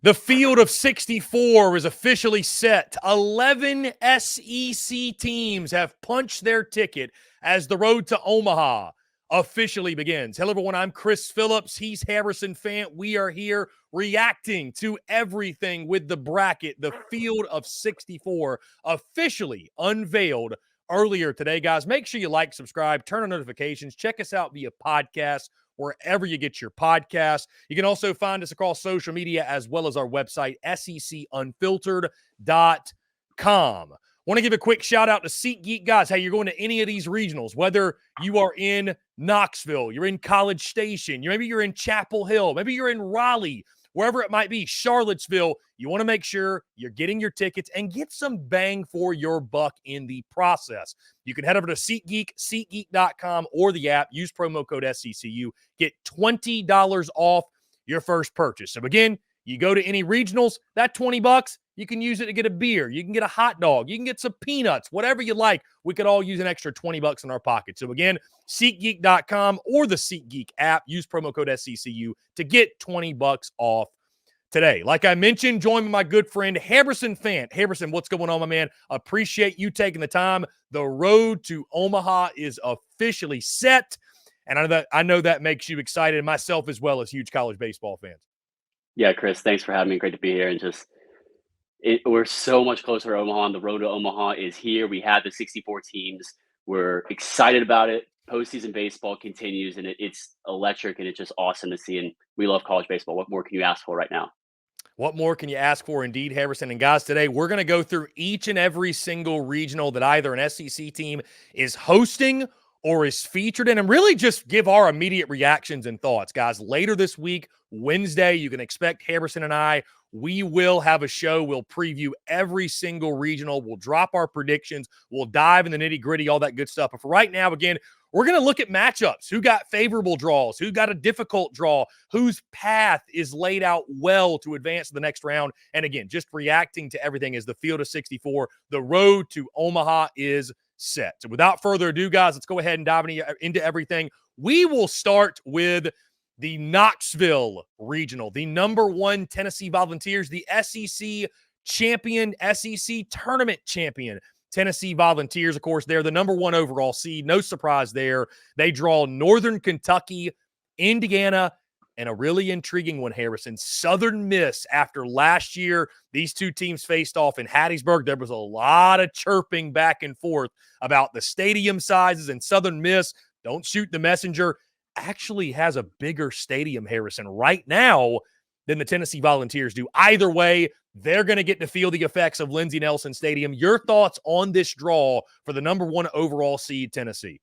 The field of 64 is officially set. 11 SEC teams have punched their ticket as the road to Omaha officially begins. Hello, everyone. I'm Chris Phillips. He's Harrison Fant. We are here reacting to everything with the bracket. The field of 64 officially unveiled earlier today. Guys, make sure you like, subscribe, turn on notifications. Check us out via podcast, wherever you get your podcasts. You can also find us across social media as well as our website, SECUnfiltered.com. Want to give a quick shout out to SeatGeek, guys. Hey, you're going to any of these regionals, whether you are in Knoxville, you're in College Station, maybe you're in Chapel Hill, maybe you're in Raleigh, wherever it might be, Charlottesville, you want to make sure you're getting your tickets and get some bang for your buck in the process. You can head over to SeatGeek, SeatGeek.com, or the app. Use promo code SECU. Get $20 off your first purchase. So again, you go to any regionals, that $20, you can use it to get a beer. You can get a hot dog. You can get some peanuts, whatever you like. We could all use an extra $20 in our pocket. So again, SeatGeek.com or the SeatGeek app. Use promo code SECU to get $20 off today. Like I mentioned, join me, my good friend, Harrison Fant. Harrison, what's going on, my man? Appreciate you taking the time. The road to Omaha is officially set, and I know that makes you excited, and myself as well as huge college baseball fans. Yeah, Chris, thanks for having me. Great to be here. And we're so much closer to Omaha. The road to Omaha is here. We have the 64 teams. We're excited about it. Postseason baseball continues, and it's electric, and it's just awesome to see. And we love college baseball. What more can you ask for right now? What more can you ask for, indeed, Harrison? And guys, today we're going to go through each and every single regional that either an SEC team is hosting or is featured in, and really just give our immediate reactions and thoughts. Guys, later this week, Wednesday, you can expect Harrison and I, we will have a show. We'll preview every single regional. We'll drop our predictions. We'll dive in the nitty-gritty, all that good stuff. But for right now, again, we're going to look at matchups. Who got favorable draws? Who got a difficult draw? Whose path is laid out well to advance to the next round? And again, just reacting to everything as the field of 64. The road to Omaha is set. So without further ado, guys, let's go ahead and dive into everything. We will start with the Knoxville Regional, the #1 Tennessee Volunteers, the SEC champion, SEC tournament champion. Tennessee Volunteers, of course, they're the #1 overall seed. No surprise there. They draw Northern Kentucky, Indiana, and a really intriguing one, Harrison, Southern Miss. After last year, these two teams faced off in Hattiesburg. There was a lot of chirping back and forth about the stadium sizes, and Southern Miss, don't shoot the messenger, actually has a bigger stadium, Harrison, right now than the Tennessee Volunteers do. Either way, they're going to get to feel the effects of Lindsey Nelson Stadium. Your thoughts on this draw for the #1 overall seed, Tennessee?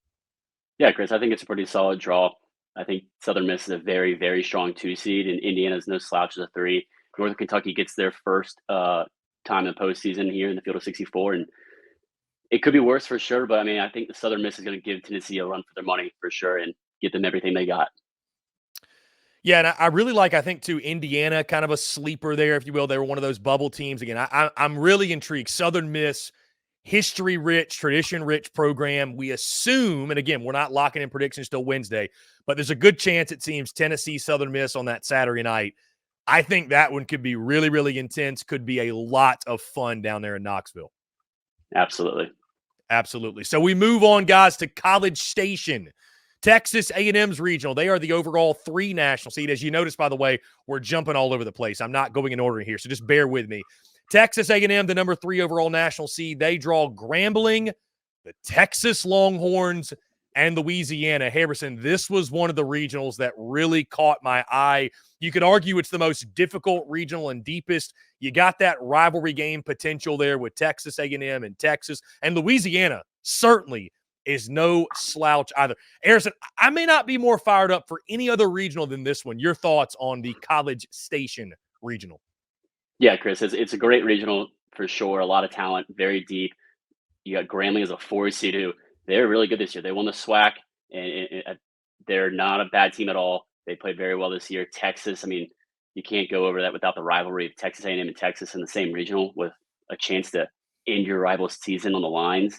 Yeah, Chris, I think it's a pretty solid draw. I think Southern Miss is a very, very strong 2 seed, and Indiana's no slouch as a 3. Northern Kentucky gets their first time in the postseason here in the field of 64, and it could be worse for sure. But I mean, I think the Southern Miss is going to give Tennessee a run for their money for sure, and get them everything they got. Yeah, and I really like, I think, too, Indiana, kind of a sleeper there, if you will. They were one of those bubble teams. Again, I'm really intrigued. Southern Miss, history-rich, tradition-rich program. We assume, and again, we're not locking in predictions till Wednesday, but there's a good chance, it seems, Tennessee, Southern Miss on that Saturday night. I think that one could be really, really intense, could be a lot of fun down there in Knoxville. Absolutely. Absolutely. So we move on, guys, to College Station. Texas A&M's regional. They are the overall 3 national seed. As you notice, by the way, we're jumping all over the place. I'm not going in order here, so just bear with me. Texas A&M, the #3 overall national seed. They draw Grambling, the Texas Longhorns, and Louisiana. Harrison, this was one of the regionals that really caught my eye. You could argue it's the most difficult regional and deepest. You got that rivalry game potential there with Texas A&M and Texas. And Louisiana certainly is no slouch either. Harrison, I may not be more fired up for any other regional than this one. Your thoughts on the College Station regional? Yeah, Chris, it's a great regional for sure. A lot of talent, very deep. You got Grambling as a 4 seed who they're really good this year. They won the SWAC, and they're not a bad team at all. They played very well this year. Texas, I mean, you can't go over that without the rivalry of Texas A&M and Texas in the same regional with a chance to end your rival's season on the lines.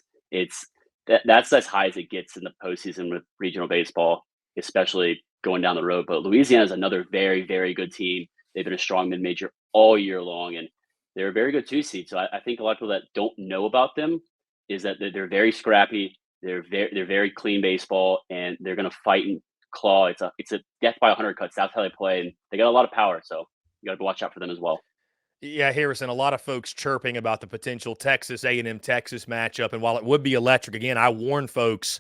That's as high as it gets in the postseason with regional baseball, especially going down the road. But Louisiana is another very, very good team. They've been a strong mid-major all year long, and they're a very good 2 seed. So I think a lot of people that don't know about them is that they're very scrappy. They're very clean baseball, and they're going to fight and claw. It's a death by 100 cuts. That's how they play, and they got a lot of power. So you got to watch out for them as well. Yeah, Harrison, a lot of folks chirping about the potential Texas A&M Texas matchup, and while it would be electric, again, I warn folks,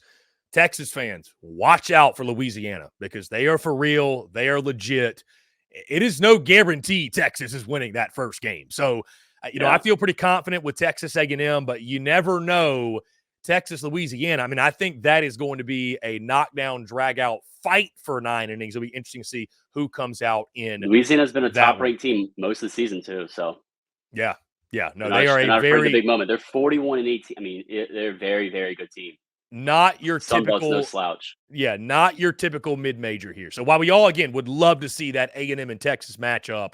Texas fans, watch out for Louisiana because they are for real. They are legit. It is no guarantee Texas is winning that first game. So, I feel pretty confident with Texas A&M, but you never know. Texas, Louisiana, I mean, I think that is going to be a knockdown, drag-out fight for 9 innings. It'll be interesting to see who comes out in Louisiana's been a that top-ranked team most of the season too. So yeah. No, they're they are not a afraid of the very big moment. They're 41-18. I mean, they're a very, very good team. not your Sunbelt's no typical slouch. Yeah, not your typical mid-major here. So while we all, again, would love to see that A&M and Texas matchup,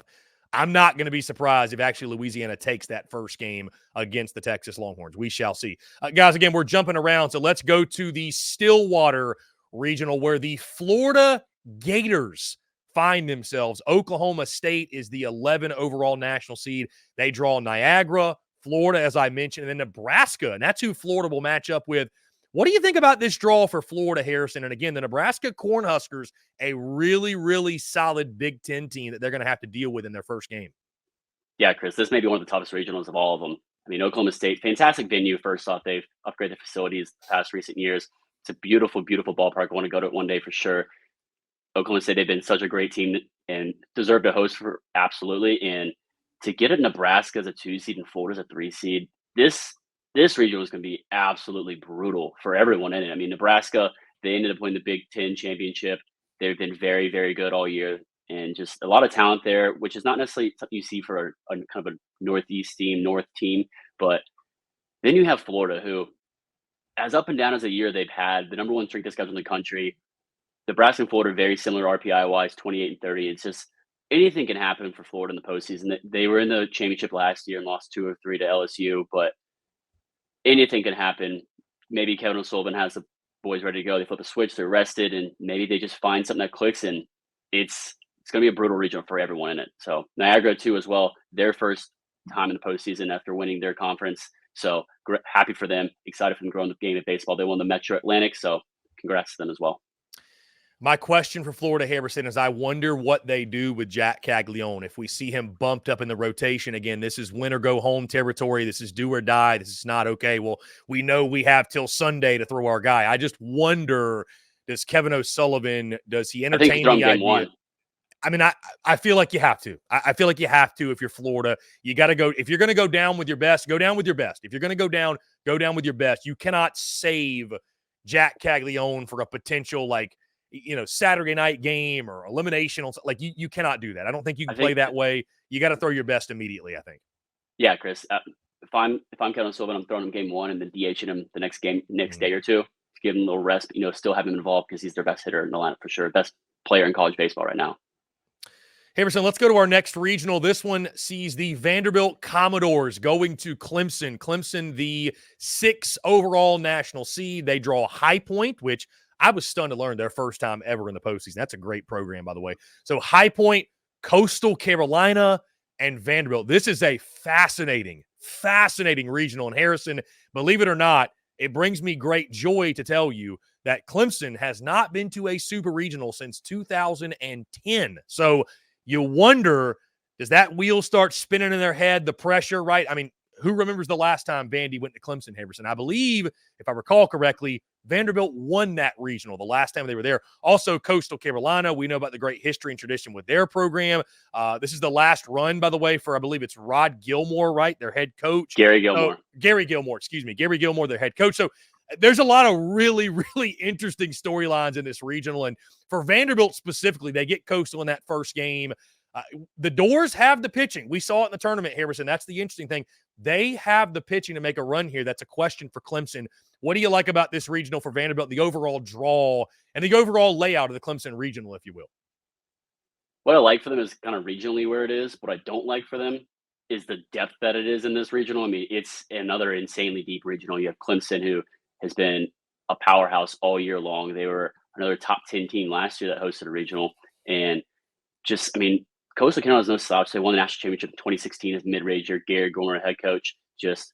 I'm not going to be surprised if actually Louisiana takes that first game against the Texas Longhorns. We shall see. Guys, again, we're jumping around, so let's go to the Stillwater Regional where the Florida Gators find themselves. Oklahoma State is the 11 overall national seed. They draw Niagara, Florida, as I mentioned, and then Nebraska, and that's who Florida will match up with. What do you think about this draw for Florida, Harrison? And again, the Nebraska Cornhuskers, a really, really solid Big Ten team that they're going to have to deal with in their first game. Yeah, Chris, this may be one of the toughest regionals of all of them. I mean, Oklahoma State, fantastic venue. First off, they've upgraded the facilities the past recent years. It's a beautiful, beautiful ballpark. I want to go to it one day for sure. Oklahoma State, they've been such a great team and deserve to host for absolutely. And to get at Nebraska as a 2 seed and Florida as a 3 seed, this regional is going to be absolutely brutal for everyone in it. I mean, Nebraska, they ended up winning the Big Ten championship. They've been very, very good all year, and just a lot of talent there, which is not necessarily something you see for a kind of a Northeast team, North team. But then you have Florida, who, as up and down as a year they've had, the number 1 strength schedule in the country. Nebraska and Florida very similar RPI-wise, 28 and 30. It's just anything can happen for Florida in the postseason. They were in the championship last year and lost 2 or 3 to LSU, but anything can happen. Maybe Kevin O'Sullivan has the boys ready to go. They flip a switch, they're rested, and maybe they just find something that clicks, and it's going to be a brutal regional for everyone in it. So Niagara, too, as well, their first time in the postseason after winning their conference. So happy for them, excited for them growing the game of baseball. They won the Metro Atlantic, so congrats to them as well. My question for Florida, Harrison, is I wonder what they do with Jack Caglione. If we see him bumped up in the rotation again, this is win or go home territory. This is do or die. This is not okay. Well, we know we have till Sunday to throw our guy. I just wonder, does Kevin O'Sullivan, does he entertain the idea? Game 1. I mean, I feel like you have to. I feel like you have to if you're Florida. You got to go. If you're going to go down with your best, go down with your best. If you're going to go down with your best. You cannot save Jack Caglione for a potential, Saturday night game or elimination. Like you cannot do that. I don't think you can play that way. You got to throw your best immediately, I think. Yeah, Chris. If I'm Kevin O'Sullivan, I'm throwing him game 1 and then DHing him the next day or two to give him a little rest. Still have him involved because he's their best hitter in the lineup for sure. Best player in college baseball right now. Harrison, let's go to our next regional. This one sees the Vanderbilt Commodores going to Clemson. Clemson, the 6 overall national seed. They draw High Point, which I was stunned to learn their first time ever in the postseason. That's a great program, by the way. So High Point, Coastal Carolina, and Vanderbilt. This is a fascinating regional. And Harrison, believe it or not, it brings me great joy to tell you that Clemson has not been to a super regional since 2010. So you wonder, does that wheel start spinning in their head, the pressure, right? I mean, who remembers the last time Vandy went to Clemson, Harrison? I believe, if I recall correctly, Vanderbilt won that regional the last time they were there. Also, Coastal Carolina, we know about the great history and tradition with their program. This is the last run, by the way, for I believe it's Rod Gilmore, right? Their head coach. Gary Gilmore, their head coach. So there's a lot of really, really interesting storylines in this regional. And for Vanderbilt specifically, they get Coastal in that first game. The Doors have the pitching. We saw it in the tournament, Harrison. That's the interesting thing. They have the pitching to make a run here. That's a question for Clemson. What do you like about this regional for Vanderbilt, the overall draw and the overall layout of the Clemson regional, if you will? What I like for them is kind of regionally where it is. What I don't like for them is the depth that it is in this regional. I mean, it's another insanely deep regional. You have Clemson, who has been a powerhouse all year long. They were another top 10 team last year that hosted a regional. And just, I mean, Coastal Carolina's no slouch. They won the national championship in 2016 as mid-ranger. Gary Gormer, head coach. Just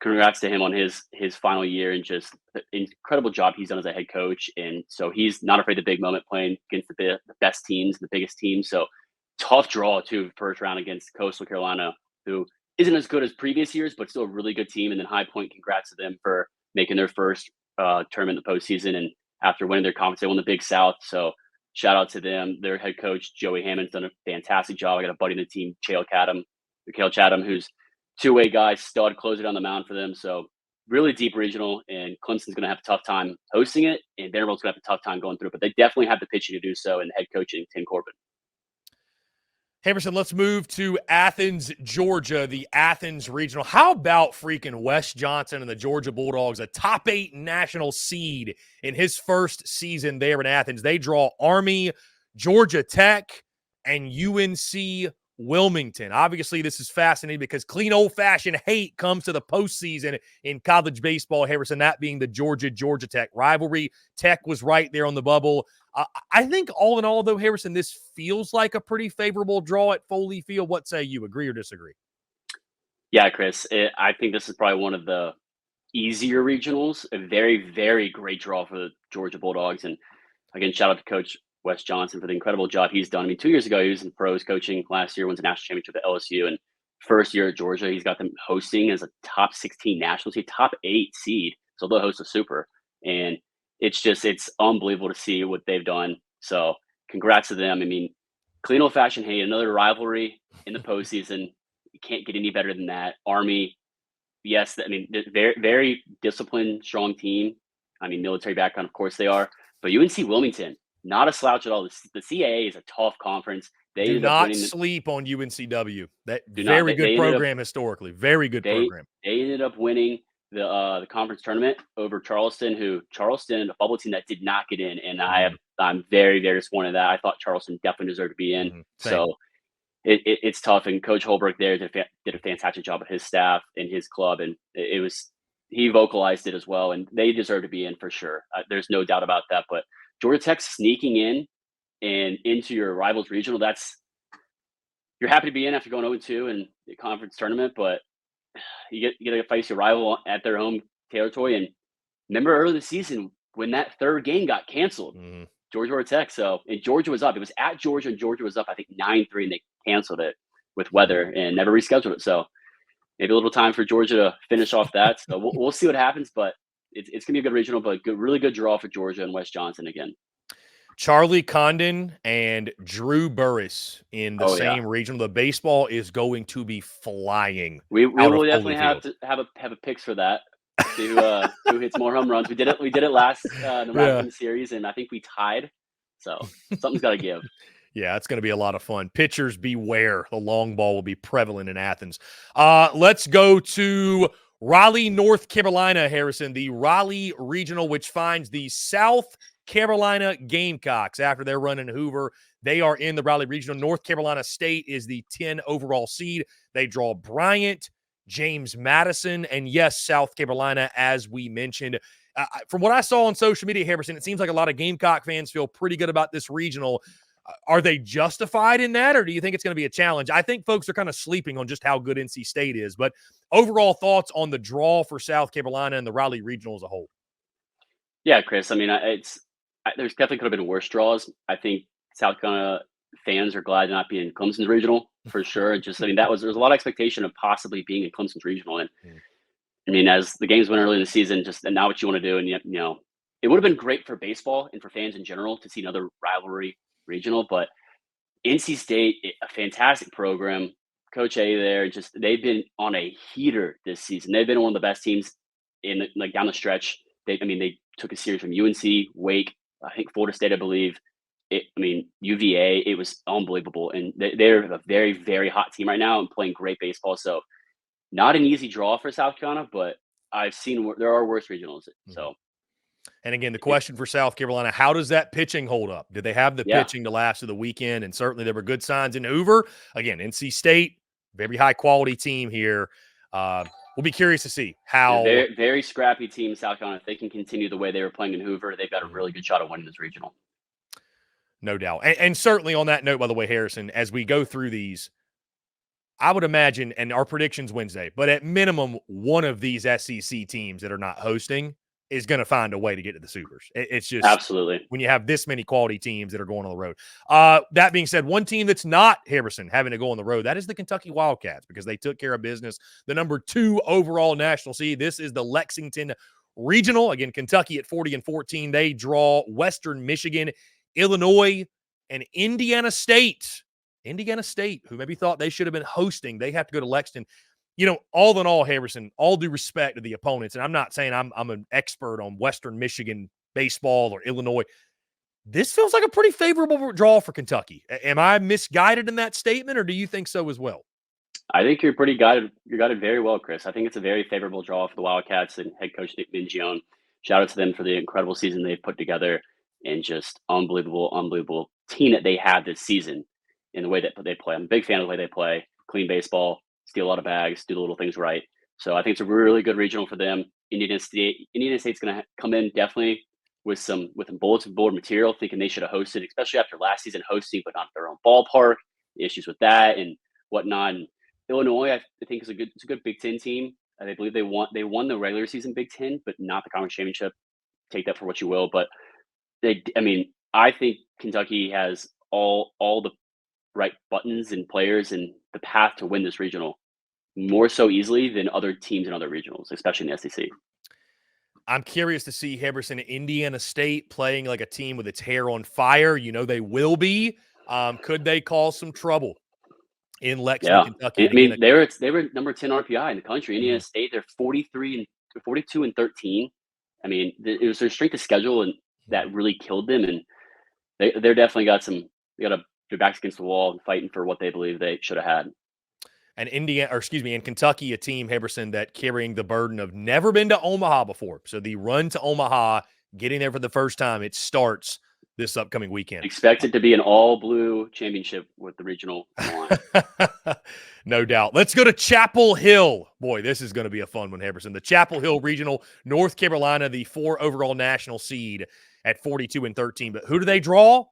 congrats to him on his final year and just the incredible job he's done as a head coach. And so he's not afraid of the big moment playing against the best teams, the biggest teams. So tough draw too, first round against Coastal Carolina, who isn't as good as previous years, but still a really good team. And then High Point, congrats to them for making their first tournament in the postseason. And after winning their conference, they won the Big South. So shout out to them. Their head coach, Joey Hammond's done a fantastic job. I got a buddy in the team, Mikhail Chatham, who's two-way guy, stud, closer down the mound for them. So really deep regional, and Clemson's going to have a tough time hosting it, and Vanderbilt's going to have a tough time going through it. But they definitely have the pitching to do so, and head coaching Tim Corbin. Hamerson, let's move to Athens, Georgia, the Athens Regional. How about freaking Wes Johnson and the Georgia Bulldogs, a top 8 national seed in his first season there in Athens? They draw Army, Georgia Tech, and UNC Wilmington. Obviously, this is fascinating because clean old-fashioned hate comes to the postseason in college baseball, Harrison, that being the Georgia Tech rivalry. Tech was right there on the bubble. I think all in all, though, Harrison, this feels like a pretty favorable draw at Foley Field. What say you? Agree or disagree? Yeah, Chris, I think this is probably one of the easier regionals. A very, very great draw for the Georgia Bulldogs. And again, shout out to Coach Wes Johnson for the incredible job he's done. I mean, 2 years ago, he was in pros coaching. Last year, wins a national championship at LSU. And first year at Georgia, he's got them hosting as a top 16 national seed, top 8 seed. So they'll host a super. And it's unbelievable to see what they've done. So congrats to them. I mean, clean old-fashioned hate, another rivalry in the postseason. You can't get any better than that. Army, yes, I mean, very, very disciplined, strong team. I mean, military background, of course they are. But UNC Wilmington, not a slouch at all. The CAA is a tough conference. They do not sleep on UNCW. That good program historically. Very good program. They ended up winning the conference tournament over Charleston, a bubble team that did not get in. And I'm very, very disappointed that I thought Charleston definitely deserved to be in. Mm-hmm. So it's tough. And Coach Holbrook there did a fantastic job with his staff and his club. And he vocalized it as well. And they deserve to be in for sure. There's no doubt about that. But Georgia Tech sneaking in and into your rivals regional, you're happy to be in after going 0-2 in the conference tournament, but you get to face your rival at their home territory. And remember early the season when that third game got canceled, Georgia Tech. So, and Georgia was up. It was at Georgia, and Georgia was up, I think 9-3, and they canceled it with weather and never rescheduled it. So maybe a little time for Georgia to finish off that. So we'll see what happens, but it's going to be a good regional, but really good draw for Georgia and Wes Johnson again. Charlie Condon and Drew Burris in the same regional. The baseball is going to be flying. We will definitely have to have a picks for that. See who hits more home runs. We did it last Nebraska series, and I think we tied. So something's got to give. Yeah, it's going to be a lot of fun. Pitchers beware. The long ball will be prevalent in Athens. Let's go to Raleigh, North Carolina, Harrison. The Raleigh Regional, which finds the South Carolina Gamecocks after their run in Hoover. They are in the Raleigh Regional. North Carolina State is the 10 overall seed. They draw Bryant, James Madison, and yes, South Carolina, as we mentioned. From what I saw on social media, Harrison, it seems like a lot of Gamecock fans feel pretty good about this regional. Are they justified in that, or do you think it's going to be a challenge? I think folks are kind of sleeping on just how good NC State is, but overall thoughts on the draw for South Carolina and the Raleigh Regional as a whole? Yeah, Chris. I mean, there's definitely could have been worse draws. I think South Carolina fans are glad to not be in Clemson's regional for sure. Just, I mean, there was a lot of expectation of possibly being in Clemson's regional. And I mean, as the games went early in the season, and now what you want to do. And, it would have been great for baseball and for fans in general to see another rivalry regional, but NC State, a fantastic program. Coach A there, they've been on a heater this season. They've been one of the best teams down the stretch. They took a series from UNC, Wake, I think Florida State, I believe. UVA, it was unbelievable. And they're a very, very hot team right now and playing great baseball. So not an easy draw for South Carolina, but I've seen there are worse regionals. So. And again, the question for South Carolina, how does that pitching hold up? Did they have the pitching to last to the weekend? And certainly there were good signs in Hoover. Again, NC State, very high-quality team here. We'll be curious to see how – very, very scrappy team, South Carolina. If they can continue the way they were playing in Hoover, they've got a really good shot at winning this regional. No doubt. And certainly on that note, by the way, Harrison, as we go through these, I would imagine, and our predictions Wednesday, but at minimum, one of these SEC teams that are not hosting is going to find a way to get to the Supers. It's just Absolutely. when you have this many quality teams that are going on the road. That being said, one team that's not, Harrison, having to go on the road, that is the Kentucky Wildcats, because they took care of business. The number 2 overall national seed. This is the Lexington Regional. Again, Kentucky at 40-14. They draw Western Michigan, Illinois, and Indiana State. Indiana State, who maybe thought they should have been hosting, they have to go to Lexington. You know, all in all, Harrison, all due respect to the opponents, and I'm not saying I'm an expert on Western Michigan baseball or Illinois. This feels like a pretty favorable draw for Kentucky. Am I misguided in that statement, or do you think so as well? I think you're pretty guided. You're guided very well, Chris. I think it's a very favorable draw for the Wildcats and head coach Nick Mingione. Shout out to them for the incredible season they've put together and just unbelievable team that they have this season in the way that they play. I'm a big fan of the way they play. Clean baseball, steal a lot of bags, do the little things right. So I think it's a really good regional for them. Indiana State's going to come in definitely with some bulletin board material, thinking they should have hosted, especially after last season hosting, but not their own ballpark. Issues with that and whatnot. And Illinois, I think, is a good Big Ten team. I believe they won the regular season Big Ten, but not the conference championship. Take that for what you will. But I think Kentucky has all the right buttons and players and the path to win this regional more so easily than other teams in other regionals, especially in the SEC. I'm curious to see Harrison, Indiana State playing like a team with its hair on fire. You know they will be. Could they cause some trouble in Lexington, Kentucky? I mean, they were number 10 RPI in the country. Indiana State, they're 42-13. I mean, it was their strength of schedule and that really killed them. And they're definitely got their backs against the wall and fighting for what they believe they should have had. And in Kentucky, a team, Harrison, that carrying the burden of never been to Omaha before. So the run to Omaha, getting there for the first time, it starts this upcoming weekend. Expect it to be an all-blue championship with the regional line. No doubt. Let's go to Chapel Hill. Boy, this is going to be a fun one, Harrison. The Chapel Hill Regional, North Carolina, the 4 overall national seed at 42-13. But who do they draw?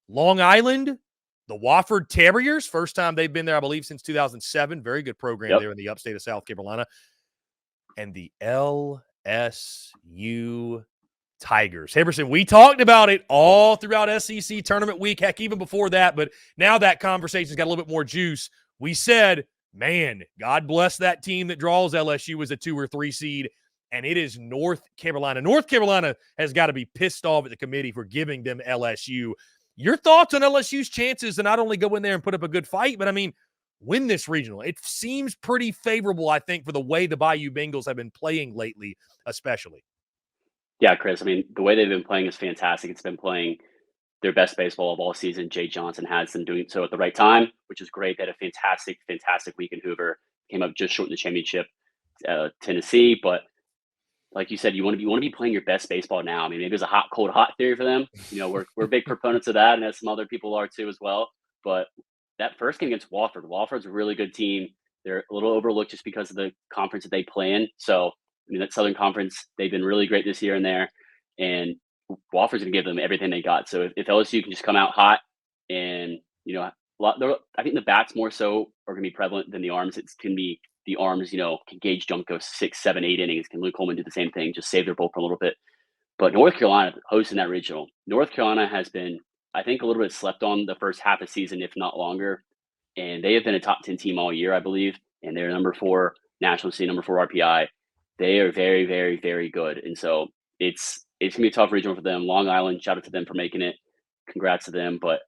Long Island, the Wofford Terriers. First time they've been there, I believe, since 2007. Very good program there in the upstate of South Carolina. And the LSU Tigers. Harrison, we talked about it all throughout SEC tournament week, heck, even before that, but now that conversation's got a little bit more juice. We said, man, God bless that team that draws LSU as a 2 or 3 seed, and it is North Carolina. North Carolina has got to be pissed off at the committee for giving them LSU. Your thoughts on LSU's chances to not only go in there and put up a good fight, but, I mean, win this regional? It seems pretty favorable, I think, for the way the Bayou Bengals have been playing lately, especially. Yeah, Chris, I mean, the way they've been playing is fantastic. It's been playing their best baseball of all season. Jay Johnson has them doing so at the right time, which is great. They had a fantastic week in Hoover. Came up just short in the championship, Tennessee. But like you said, you want to be playing your best baseball now. I mean, maybe there's a hot, cold, hot theory for them. You know, we're big proponents of that, and as some other people are too as well. But that first game against Wofford's a really good team. They're a little overlooked just because of the conference that they play in. So, I mean, that Southern Conference, they've been really great this year and there. And Wofford's going to give them everything they got. So if LSU can just come out hot and, you know, I think the bats more so are going to be prevalent than the arms. It can be the arms, you know, can Gage Jump go 6, 7, 8 innings. Can Luke Coleman do the same thing? Just save their bullpen a little bit. But North Carolina hosting that regional. North Carolina has been, I think, a little bit slept on the first half of the season, if not longer. And they have been a top 10 team all year, I believe. And they're number 4 national seed, number 4 RPI. They are very, very, very good. And so it's going to be a tough regional for them. Long Island, shout out to them for making it. Congrats to them. But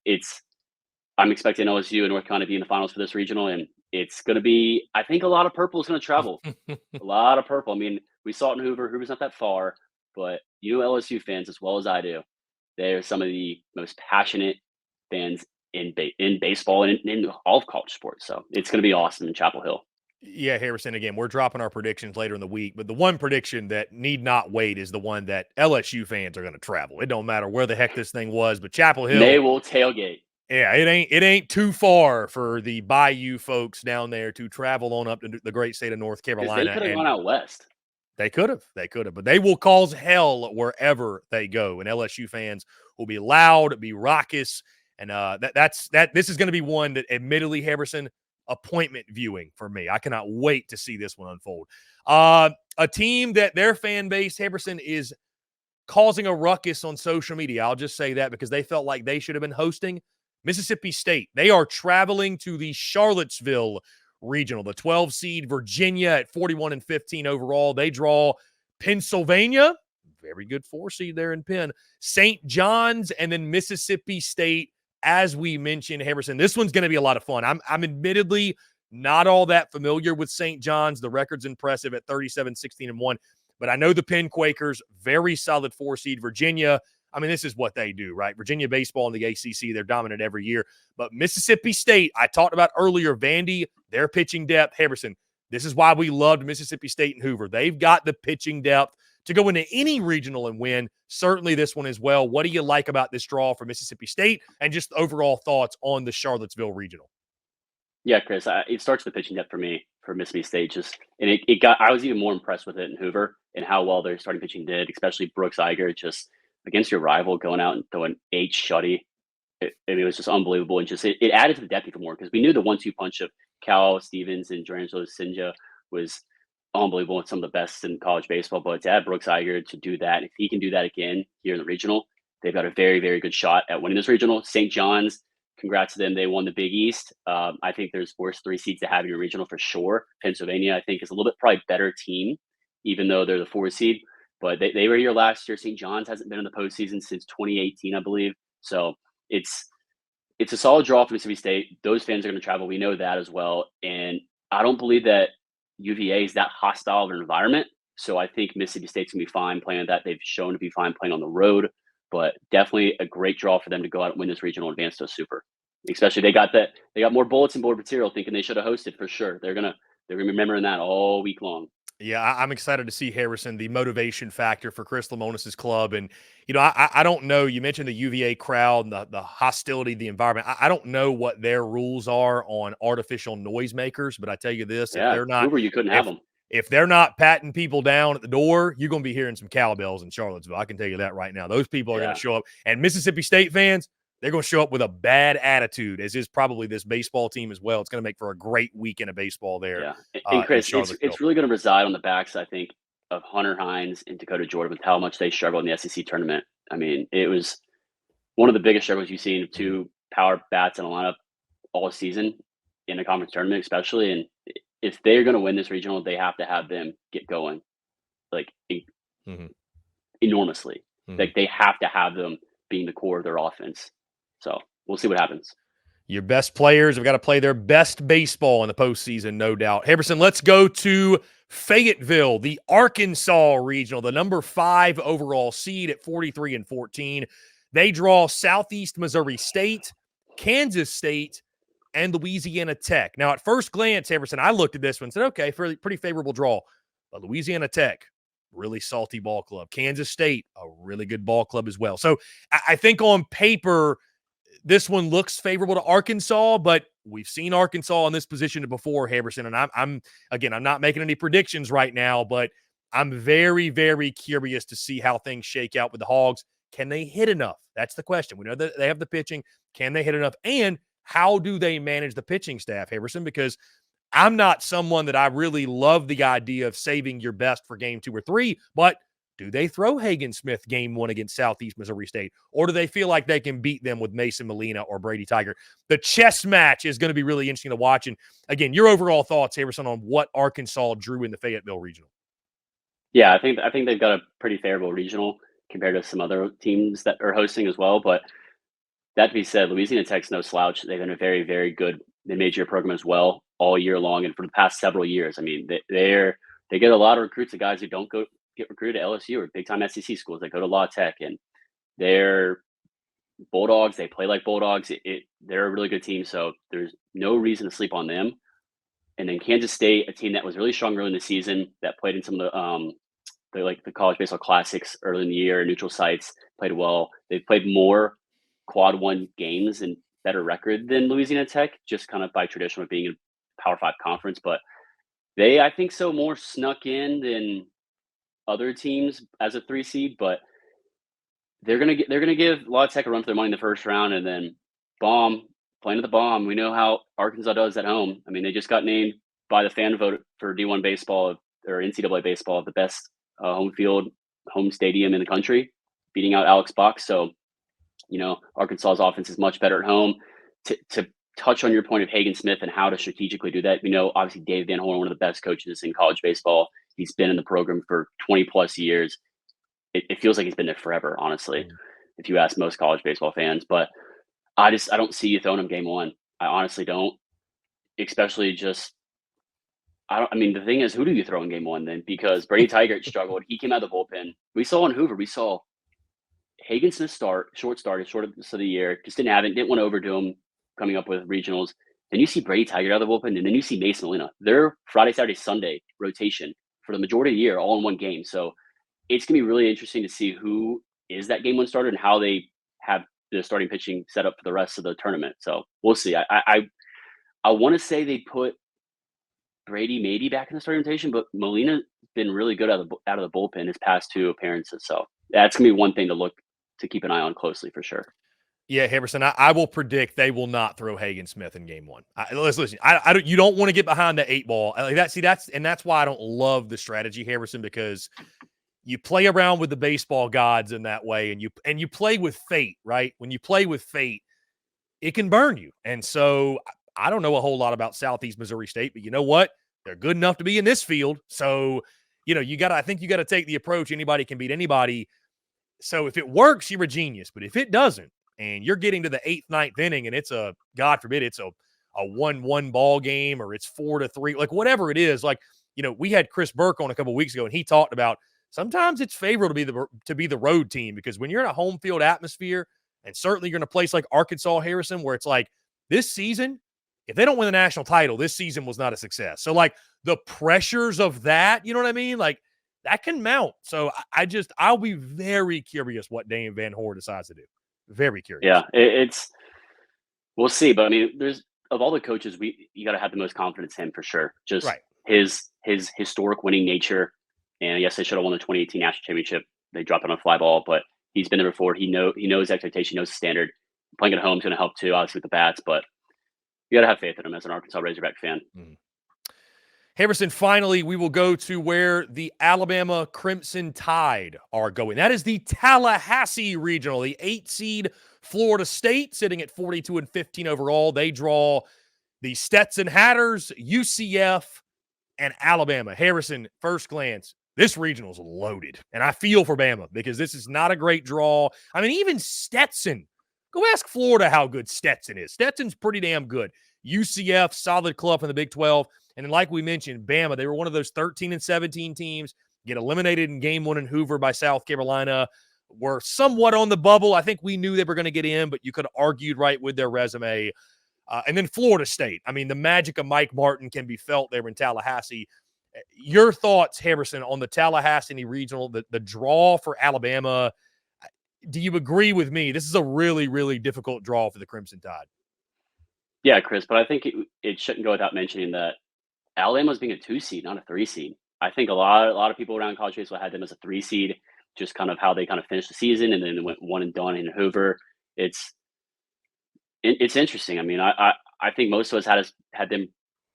I'm expecting LSU and North Carolina to be in the finals for this regional. And it's going to be, I think a lot of purple is going to travel. A lot of purple. I mean, we saw it in Hoover. Hoover's not that far. But you LSU fans, as well as I do, they're some of the most passionate fans in baseball and in all of college sports. So it's going to be awesome in Chapel Hill. Yeah, Harrison, again, we're dropping our predictions later in the week, but the one prediction that need not wait is the one that LSU fans are going to travel. It don't matter where the heck this thing was, but Chapel Hill. They will tailgate. Yeah, it ain't too far for the Bayou folks down there to travel on up to the great state of North Carolina. They could have gone out west. They could have, but they will cause hell wherever they go, and LSU fans will be loud, be raucous, and this is going to be one that, admittedly, Harrison, appointment viewing for me. I cannot wait to see this one unfold. A team that their fan base, Harrison, is causing a ruckus on social media. I'll just say that because they felt like they should have been hosting Mississippi State. They are traveling to the Charlottesville regional, the 12 seed Virginia at 41-15 overall. They draw Pennsylvania, very good 4 seed there in Penn, St. John's, and then Mississippi State. As we mentioned, Harrison, this one's going to be a lot of fun. I'm admittedly not all that familiar with St. John's. The record's impressive at 37-16-1, but I know the Penn Quakers, very solid 4 seed. Virginia, I mean, this is what they do, right? Virginia baseball in the ACC, they're dominant every year. But Mississippi State, I talked about earlier, Vandy, their pitching depth. Harrison, this is why we loved Mississippi State and Hoover. They've got the pitching depth to go into any regional and win. Certainly this one as well. What do you like about this draw for Mississippi State, and just overall thoughts on the Charlottesville regional? Yeah, Chris, it starts with the pitching depth for me for Mississippi State. I was even more impressed with it in Hoover and how well their starting pitching did, especially Brooks Iger, just against your rival, going out and throwing 8 shutty. It was just unbelievable, and it added to the depth even more because we knew the 1-2 punch of Cal Stevens and Jorangelo Sinja was unbelievable and some of the best in college baseball. But to add Brooks Iger to do that, if he can do that again here in the regional, they've got a very, very good shot at winning this regional. St. John's, congrats to them. They won the Big East. I think there's worse 3 seeds to have in your regional for sure. Pennsylvania, I think, is a little bit probably better team, even though they're the 4 seed. But they were here last year. St. John's hasn't been in the postseason since 2018, I believe. So it's a solid draw for Mississippi State. Those fans are going to travel. We know that as well. And I don't believe that UVA is that hostile of an environment. So I think Mississippi State's going to be fine playing that. They've shown to be fine playing on the road. But definitely a great draw for them to go out and win this regional and advance to a super. Especially they got more bulletin board material thinking they should have hosted for sure. They're gonna be remembering that all week long. Yeah, I'm excited to see, Harrison, the motivation factor for Chris Lemonis' club. And, I don't know. You mentioned the UVA crowd and the hostility, the environment. I don't know what their rules are on artificial noisemakers, but I tell you this, yeah, if they're not, Uber, you couldn't have them. If they're not patting people down at the door, you're going to be hearing some cowbells in Charlottesville. I can tell you that right now. Those people are going to show up. And Mississippi State fans, they're going to show up with a bad attitude, as is probably this baseball team as well. It's going to make for a great weekend of baseball there. Yeah, and Chris, it's really going to reside on the backs, I think, of Hunter Hines and Dakota Jordan with how much they struggled in the SEC tournament. I mean, it was one of the biggest struggles you've seen of 2 power bats in a lineup all season in a conference tournament, especially. And if they're going to win this regional, they have to have them get going, enormously. Like they have to have them being the core of their offense. So we'll see what happens. Your best players have got to play their best baseball in the postseason, no doubt. Harrison, let's go to Fayetteville, the Arkansas regional, the number 5 overall seed at 43-14. They draw Southeast Missouri State, Kansas State, and Louisiana Tech. Now, at first glance, Harrison, I looked at this one and said, okay, pretty favorable draw. But Louisiana Tech, really salty ball club. Kansas State, a really good ball club as well. So I think on paper, this one looks favorable to Arkansas, but we've seen Arkansas in this position before, Harrison. And I'm not making any predictions right now, but I'm very, very curious to see how things shake out with the Hogs. Can they hit enough? That's the question. We know that they have the pitching. Can they hit enough? And how do they manage the pitching staff, Harrison? Because I'm not someone that I really love the idea of saving your best for game 2 or 3, but do they throw Hagen Smith game 1 against Southeast Missouri State? Or do they feel like they can beat them with Mason Molina or Brady Tiger? The chess match is going to be really interesting to watch. And again, your overall thoughts, Harrison, on what Arkansas drew in the Fayetteville regional. Yeah, I think they've got a pretty favorable regional compared to some other teams that are hosting as well. But that to be said, Louisiana Tech's no slouch. They've been a very, very good mid-major program as well all year long. And for the past several years, I mean, they get a lot of recruits of guys who don't get recruited to LSU or big-time SEC schools. They go to La Tech, and they're Bulldogs. They play like Bulldogs. They're a really good team, so there's no reason to sleep on them. And then Kansas State, a team that was really strong early in the season, that played in some of the college baseball classics early in the year, neutral sites, played well. They've played more quad 1 games and better record than Louisiana Tech, just kind of by tradition of being in Power 5 conference. But they, I think so, more snuck in than other teams as a 3 seed, but they're gonna give La Tech a run for their money in the first round, and then playing at the Bomb. We know how Arkansas does at home. I mean, they just got named by the fan vote for D1 baseball or NCAA baseball the best home stadium in the country, beating out Alex Box. So, Arkansas's offense is much better at home. To touch on your point of Hagen Smith and how to strategically do that, obviously Dave Van Horn, one of the best coaches in college baseball. He's been in the program for 20 plus years. It feels like he's been there forever, honestly, if you ask most college baseball fans. But I don't see you throwing him game one. I honestly don't. Especially the thing is, who do you throw in game one then? Because Brady Tigert struggled. He came out of the bullpen. We saw in Hoover, Hagen Smith short of the year, just didn't want to overdo him coming up with regionals. Then you see Brady Tigert out of the bullpen, and then you see Mason Molina. Their Friday, Saturday, Sunday rotation for the majority of the year, all in one game. So it's going to be really interesting to see who is that game one starter and how they have the starting pitching set up for the rest of the tournament. So we'll see. I want to say they put Brady maybe back in the starting rotation, but Molina's been really good out of the bullpen his past 2 appearances. So that's going to be one thing to keep an eye on closely for sure. Yeah, Harrison, I will predict they will not throw Hagen Smith in game one. Listen, you don't want to get behind the 8 ball. That's why I don't love the strategy, Harrison, because you play around with the baseball gods in that way, and you play with fate, right? When you play with fate, it can burn you. And so I don't know a whole lot about Southeast Missouri State, but you know what? They're good enough to be in this field. So, I think you got to take the approach anybody can beat anybody. So if it works, you're a genius. But if it doesn't, and you're getting to the 8th, 9th inning, and it's God forbid, it's a 1-1 ball game, or it's 4-3, like whatever it is. Like, we had Chris Burke on a couple of weeks ago, and he talked about sometimes it's favorable to be the road team, because when you're in a home field atmosphere, and certainly you're in a place like Arkansas, Harrison, where it's like this season, if they don't win the national title, this season was not a success. So like the pressures of that, you know what I mean? Like that can mount. So I'll be very curious what Dave Van Horn decides to do. Very curious. Yeah, we'll see. But I mean, of all the coaches, you got to have the most confidence in him for sure. Just right. his historic winning nature. And yes, they should have won the 2018 national championship. They dropped it on a fly ball, but he's been there before. He knows the expectation, knows the standard. Playing at home is going to help too, obviously with the bats, but you got to have faith in him as an Arkansas Razorback fan. Harrison, finally, we will go to where the Alabama Crimson Tide are going. That is the Tallahassee Regional, the 8 seed Florida State, sitting at 42-15 overall. They draw the Stetson Hatters, UCF, and Alabama. Harrison, first glance, this regional is loaded. And I feel for Bama because this is not a great draw. I mean, even Stetson. Go ask Florida how good Stetson is. Stetson's pretty damn good. UCF, solid club from the Big 12. And then, like we mentioned, Bama, they were one of those 13-17 teams, get eliminated in game 1 in Hoover by South Carolina, were somewhat on the bubble. I think we knew they were going to get in, but you could have argued right with their resume. And then Florida State. I mean, the magic of Mike Martin can be felt there in Tallahassee. Your thoughts, Harrison, on the Tallahassee Regional, the draw for Alabama? Do you agree with me? This is a really, really difficult draw for the Crimson Tide. Yeah, Chris, but I think it shouldn't go without mentioning that Alabama's being a 2 seed, not a 3 seed. I think a lot of people around college baseball had them as a 3 seed, just kind of how they kind of finished the season, and then they went one and done in Hoover. It's interesting. I mean, I think most of us had them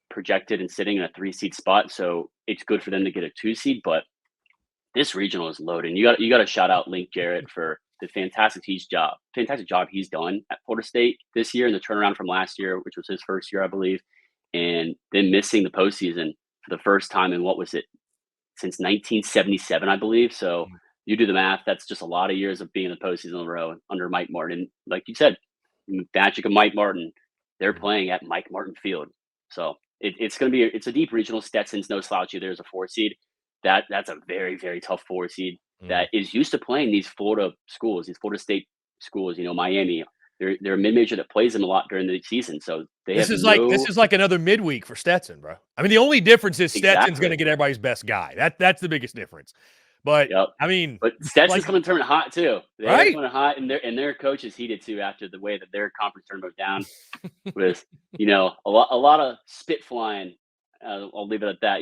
projected and sitting in a 3 seed spot, so it's good for them to get a 2 seed. But this regional is loaded. And you got to shout out Link Jarrett for the fantastic job he's done at Florida State this year, and the turnaround from last year, which was his first year, I believe, and then missing the postseason for the first time in what was it since 1977, I believe. So you do the math. That's just a lot of years of being in the postseason in a row under Mike Martin. Like you said, magic of Mike Martin. They're playing at Mike Martin Field, so it's going to be it's a deep regional. Stetson's no slouch either. There's a 4 seed. That's a very, very tough 4 seed that is used to playing these Florida schools, these Florida State schools. Miami. They're a mid-major that plays them a lot during the season. So this is like another midweek for Stetson, bro. I mean, the only difference is Stetson's going to get everybody's best guy. That's the biggest difference. But I mean, but Stetson's coming to tournament hot too. They're coming hot, and their coach is heated too after the way that their conference tournament down with a lot of spit flying. I'll leave it at that.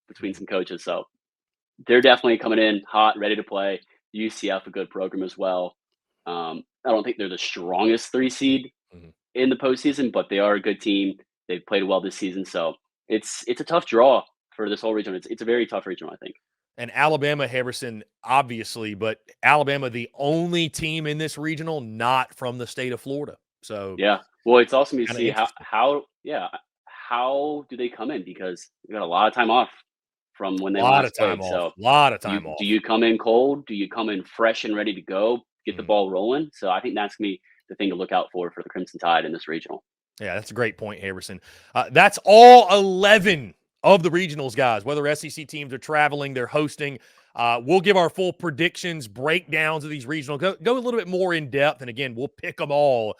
Between some coaches. So they're definitely coming in hot, ready to play. UCF, a good program as well. I don't think they're the strongest 3 seed Mhm. in the postseason, but they are a good team. They've played well this season, so it's a tough draw for this whole region. It's a very tough region, I think. And Alabama, Harrison, obviously, but Alabama, the only team in this regional not from the state of Florida. So Yeah. Well, it's awesome to kind of see interesting. how do they come in because we got a lot of time off from when A they lot of last time played. off. So A lot of you time do off. you come in cold? Do you come in fresh and ready to go? Get the Mhm. ball rolling. So I think that's gonna be the thing to look out for the Crimson Tide in this regional. Yeah, that's a great point, Harrison. That's all 11 of the regionals, guys. Whether SEC teams are traveling, they're hosting. We'll give our full predictions, breakdowns of these regional. Go a little bit more in depth, and again, we'll pick them all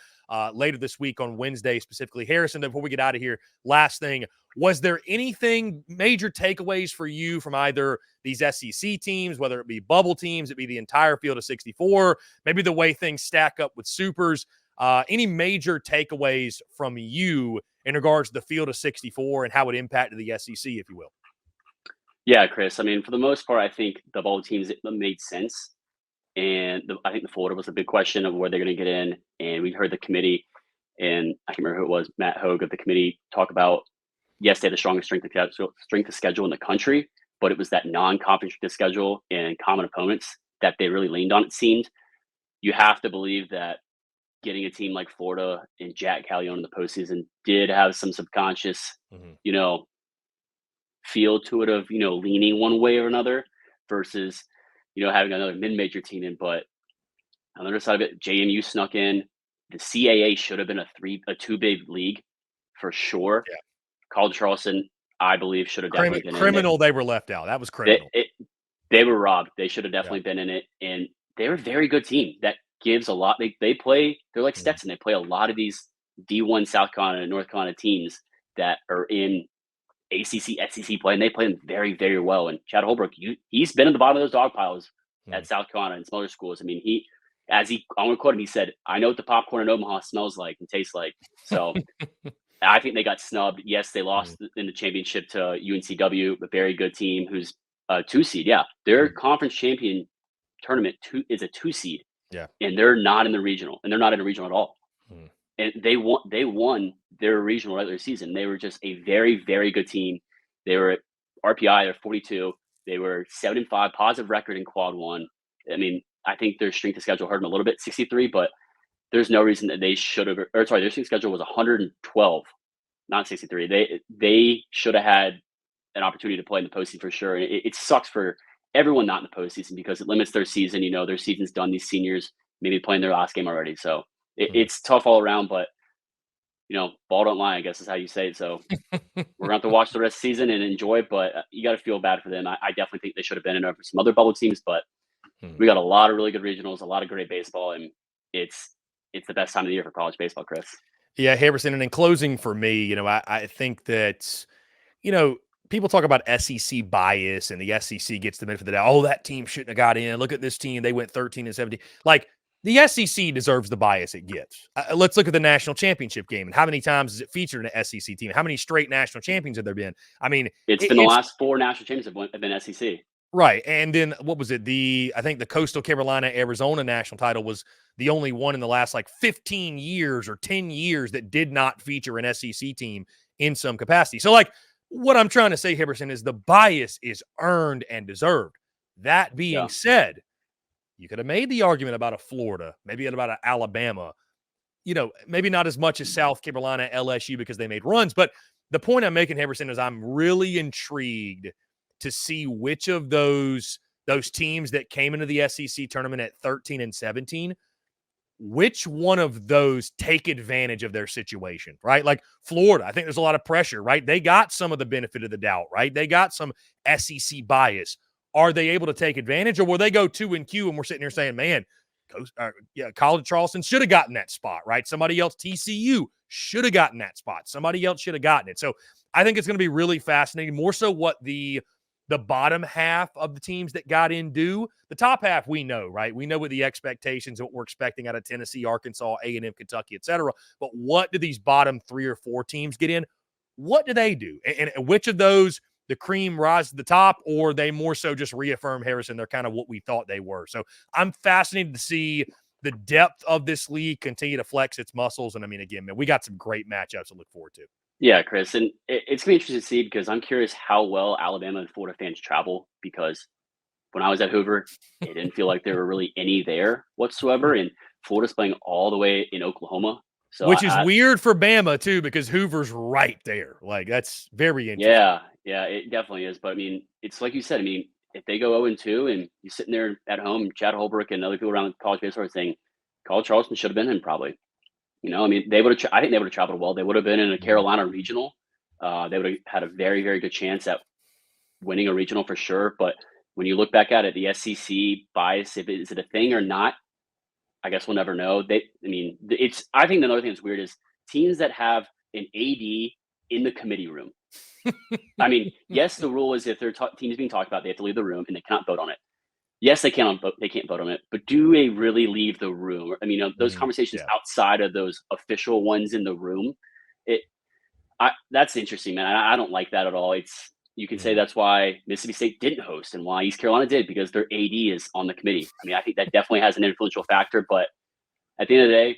later this week on Wednesday specifically. Harrison, before we get out of here, last thing: was there anything major takeaways for you from either these SEC teams, whether it be bubble teams, it be the entire field of 64, maybe the way things stack up with supers? Any major takeaways from you in regards to the field of 64 and how it impacted the SEC, if you will? Yeah, Chris. I mean, for the most part, I think the bowl teams it made sense, and I think the Florida was a big question of where they're going to get in. And we heard the committee, and I can't remember who it was, Matt Hogue of the committee, talk about yes, they had the strongest strength of schedule in the country, but it was that non-conference strength of schedule and common opponents that they really leaned on. It seemed you have to believe that getting a team like Florida and Jack Callion in the postseason did have some subconscious, Mhm. you know, feel to it of leaning one way or another versus having another mid-major team in. But on the other side of it, JMU snuck in. The CAA should have been a two big league for sure. Yeah. College Charleston, I believe, should have definitely been in it. Criminal they were left out. That was They, criminal. it, they were robbed. They should have Yeah. definitely been in it, and they're a very good team that gives a lot. They play. They're like Mhm. Stetson. They play a lot of these D1 South Carolina and North Carolina teams that are in ACC, SEC play, and they play them very, very well. And Chad Holbrook, he's been in the bottom of those dog piles Mhm. at South Carolina and some other schools. I mean, I'm going to quote him. He said, "I know what the popcorn in Omaha smells like and tastes like." So I think they got snubbed. Yes, they Mhm. lost in the championship to UNCW, a very good team who's a 2 seed. Yeah, their Mhm. conference champion tournament is a 2 seed, Yeah. and they're not in the regional, and they're not in a regional at all. Mhm. And they won their regional regular season. They were just a very, very good team. They were at RPI, they're 42. They were 7-5, positive record in quad one. I mean, I think their strength of schedule hurt them a little bit, 63, but there's no reason that they should have, or sorry, their strength schedule was 112, not 63. They should have had an opportunity to play in the postseason for sure. And it sucks for everyone not in the postseason because it limits their season. Their season's done. These seniors maybe playing their last game already. So Mhm. it's tough all around, but ball don't lie, I guess is how you say it. So we're going to have to watch the rest of the season and enjoy it, but you got to feel bad for them. I definitely think they should have been in over some other bubble teams, but Mhm. we got a lot of really good regionals, a lot of great baseball, and it's the best time of the year for college baseball, Chris. Yeah, Harrison. And in closing for me, I think that, you know, people talk about SEC bias and the SEC gets the benefit of the doubt. Oh, that team shouldn't have got in. Look at this team. They went 13-17. Like, the SEC deserves the bias it gets. Let's look at the national championship game and how many times is it featured an SEC team? How many straight national champions have there been? I mean, It's been the it's last 4 national champions have been SEC. right. And then what was it? I think the Coastal Carolina Arizona national title was the only one in the last like 15 years or 10 years that did not feature an SEC team in some capacity. So, like, what I'm trying to say, Hibberson, is the bias is earned and deserved. That being Yeah. said, you could have made the argument about a Florida, maybe about an Alabama, maybe not as much as South Carolina, LSU, because they made runs. But the point I'm making, Henderson, is I'm really intrigued to see which of those teams that came into the SEC tournament at 13-17, which one of those take advantage of their situation, right? Like Florida, I think there's a lot of pressure, right? They got some of the benefit of the doubt, right? They got some SEC bias. Are they able to take advantage, or will they go 2-Q and we're sitting here saying, man, College Charleston should have gotten that spot, right? Somebody else, TCU, should have gotten that spot. Somebody else should have gotten it. So I think it's going to be really fascinating, more so what the bottom half of the teams that got in do. The top half we know, right? We know what the expectations, what we're expecting out of Tennessee, Arkansas, A&M, Kentucky, etc. But what do these bottom 3 or 4 teams get in? What do they do? And which of those the cream rise to the top, or they more so just reaffirm Harrison. They're kind of what we thought they were. So I'm fascinated to see the depth of this league continue to flex its muscles. And I mean, again, man, we got some great matchups to look forward to. Yeah, Chris, and it's gonna be interesting to see because I'm curious how well Alabama and Florida fans travel. Because when I was at Hoover, it didn't feel like there were really any there whatsoever, and Florida's playing all the way in Oklahoma. So Which is weird for Bama, too, because Hoover's right there. Like, that's very interesting. Yeah, it definitely is. But, I mean, it's like you said, I mean, if they go 0-2 and you're sitting there at home, Chad Holbrook and other people around the college baseball are saying, College Charleston should have been in probably. You know, I mean, I think they would have traveled well. They would have been in a Carolina regional. They would have had a very, very good chance at winning a regional for sure. But when you look back at it, the SEC bias, is it a thing or not? I guess we'll never know. I think another thing that's weird is teams that have an AD in the committee room. I mean, yes, the rule is if their team is being talked about, they have to leave the room and they cannot vote on it. Yes, they can't vote on it, but do they really leave the room? I mean, those conversations outside of those official ones in the room, that's interesting, man. I don't like that at all. You can say that's why Mississippi State didn't host and why East Carolina did, because their AD is on the committee. I mean, I think that definitely has an influential factor, but at the end of the day,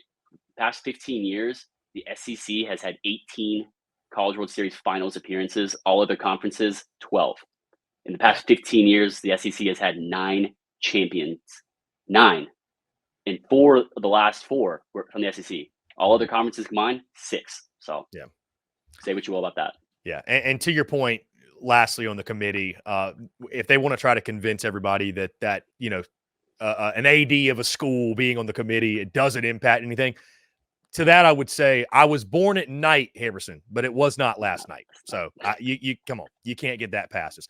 past 15 years, the SEC has had 18 College World Series finals appearances, all other conferences, 12. In the past 15 years, the SEC has had 9 champions. 9. And 4 of the last 4 were from the SEC. All other conferences combined, 6. So say what you will about that. Yeah, and to your point, lastly on the committee, if they want to try to convince everybody that you know an AD of a school being on the committee, it doesn't impact anything. To that, I would say I was born at night, Harrison, but it was not last night. So you come on, you can't get that past us.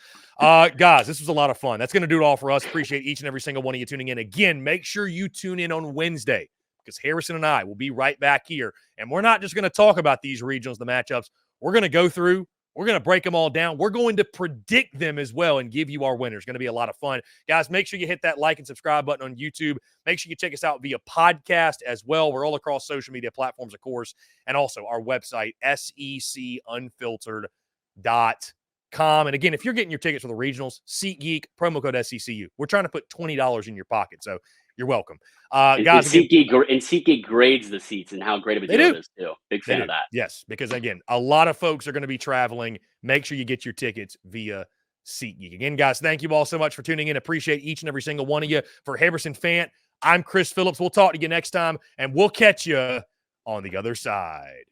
Guys, this was a lot of fun. That's going to do it all for us. Appreciate each and every single one of you tuning in. Again, make sure you tune in on Wednesday because Harrison and I will be right back here. And we're not just going to talk about these regionals, the matchups. We're going to go through. We're going to break them all down. We're going to predict them as well and give you our winners. Going to be a lot of fun. Guys, make sure you hit that like and subscribe button on YouTube. Make sure you check us out via podcast as well. We're all across social media platforms, of course, and also our website, secunfiltered.com. And again, if you're getting your tickets for the regionals, SeatGeek, promo code SECU. We're trying to put $20 in your pocket, so you're welcome. Guys, SeatGeek grades the seats and how great of a deal it is, too. Big fan of that. Yes, because, again, a lot of folks are going to be traveling. Make sure you get your tickets via SeatGeek. Again, guys, thank you all so much for tuning in. Appreciate each and every single one of you. For Harrison Fant, I'm Chris Phillips. We'll talk to you next time, and we'll catch you on the other side.